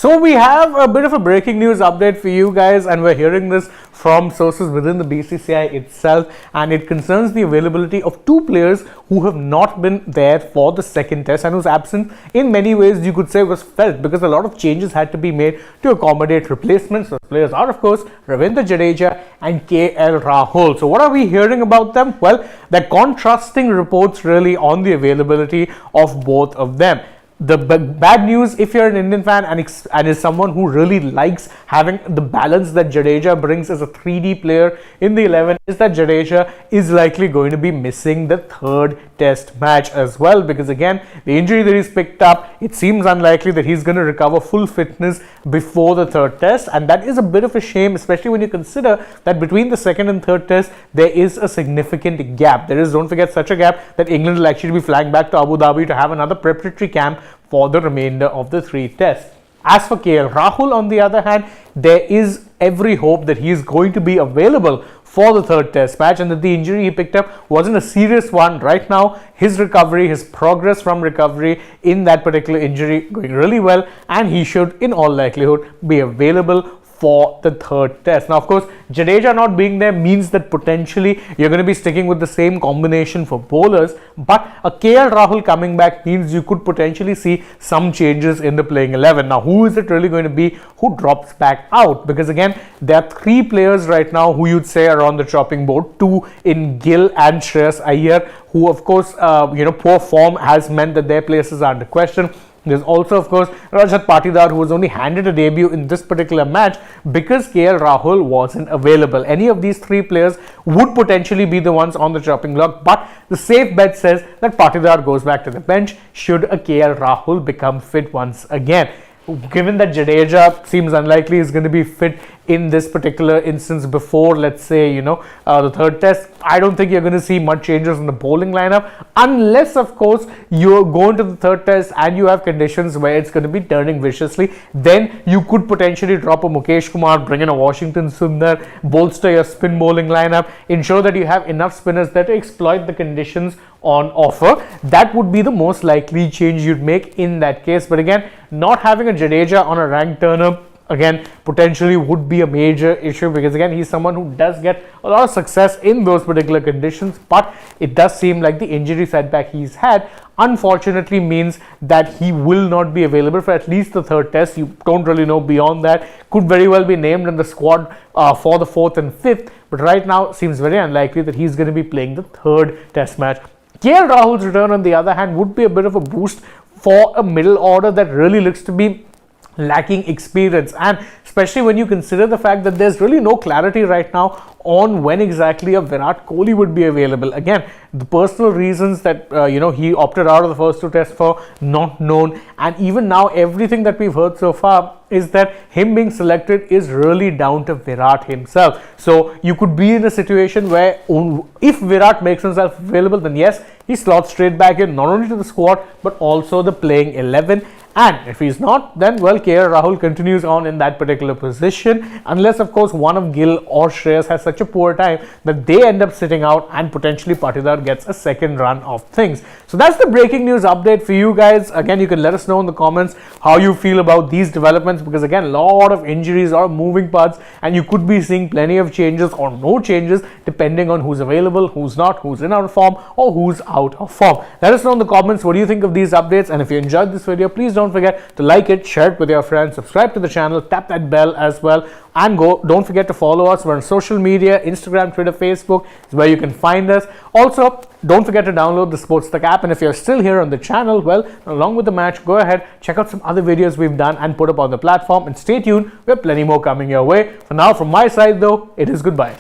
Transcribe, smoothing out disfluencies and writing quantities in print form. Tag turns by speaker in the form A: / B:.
A: So we have a bit of a breaking news update for you guys, and we're hearing this from sources within the BCCI itself, and it concerns the availability of two players who have not been there for the second test and whose absence in many ways you could say was felt because a lot of changes had to be made to accommodate replacements. Those players are of course Ravindra Jadeja and KL Rahul. So what are we hearing about them? Well, they're contrasting reports really on the availability of both of them. The bad news, if you're an Indian fan and is someone who really likes having the balance that Jadeja brings as a 3D player in the 11, is that Jadeja is likely going to be missing the third test match as well, because again, the injury that he's picked up, it seems unlikely that he's going to recover full fitness before the third test, and that is a bit of a shame, especially when you consider that between the second and third test there is a significant gap. There is, don't forget, such a gap that England will actually be flying back to Abu Dhabi to have another preparatory camp for the remainder of the three tests. As for KL Rahul, on the other hand, there is every hope that he is going to be available for the third test match and that the injury he picked up wasn't a serious one. Right now, his recovery, his progress from recovery in that particular injury going really well, and he should in all likelihood be available for the third test. Now, of course, Jadeja not being there means that potentially you're going to be sticking with the same combination for bowlers, but a KL Rahul coming back means you could potentially see some changes in the playing 11. Now, who is it really going to be who drops back out? Because again, there are three players right now who you'd say are on the chopping board, two in Gill and Shreyas Iyer, who of course, poor form has meant that their places are under question. There's also, of course, Rajat Patidar, who was only handed a debut in this particular match because KL Rahul wasn't available. Any of these three players would potentially be the ones on the chopping block, but the safe bet says that Patidar goes back to the bench should a KL Rahul become fit once again. Given that Jadeja seems unlikely is going to be fit in this particular instance before, let's say, the third test, I don't think you're going to see much changes in the bowling lineup, unless, of course, you're going to the third test and you have conditions where it's going to be turning viciously. Then you could potentially drop a Mukesh Kumar, bring in a Washington Sundar, bolster your spin bowling lineup, ensure that you have enough spinners that exploit the conditions on offer. That would be the most likely change you'd make in that case. But again, not having a Jadeja on a rank turner again potentially would be a major issue, because again, he's someone who does get a lot of success in those particular conditions, but it does seem like the injury setback he's had unfortunately means that he will not be available for at least the third test. You don't really know beyond that. Could very well be named in the squad for the fourth and fifth, but right now seems very unlikely that he's going to be playing the third test match. KL Rahul's return, on the other hand, would be a bit of a boost for a middle order that really looks to be lacking experience, and especially when you consider the fact that there's really no clarity right now on when exactly a Virat Kohli would be available. Again, the personal reasons that he opted out of the first two tests for not known, and even now everything that we've heard so far is that him being selected is really down to Virat himself. So you could be in a situation where if Virat makes himself available, then yes, he slots straight back in, not only to the squad but also the playing 11. And if he's not, then well, KL Rahul continues on in that particular position, unless of course one of Gill or Shreyas has such a poor time that they end up sitting out and potentially Patidar gets a second run of things. So that's the breaking news update for you guys. Again, you can let us know in the comments how you feel about these developments, because again, a lot of injuries, a lot of moving parts, and you could be seeing plenty of changes or no changes depending on who's available, who's not, who's in out of form, or who's out of form. Let us know in the comments what do you think of these updates, and if you enjoyed this video, please don't forget to like it, share it with your friends, subscribe to the channel, tap that bell as well, and don't forget to follow us. We're on social media, Instagram, Twitter, Facebook is where you can find us. Also, don't forget to download the AajTak app, and if you're still here on the channel, well, along with the match, go ahead, check out some other videos we've done and put up on the platform, and stay tuned, we have plenty more coming your way. For now, from my side though, it is goodbye.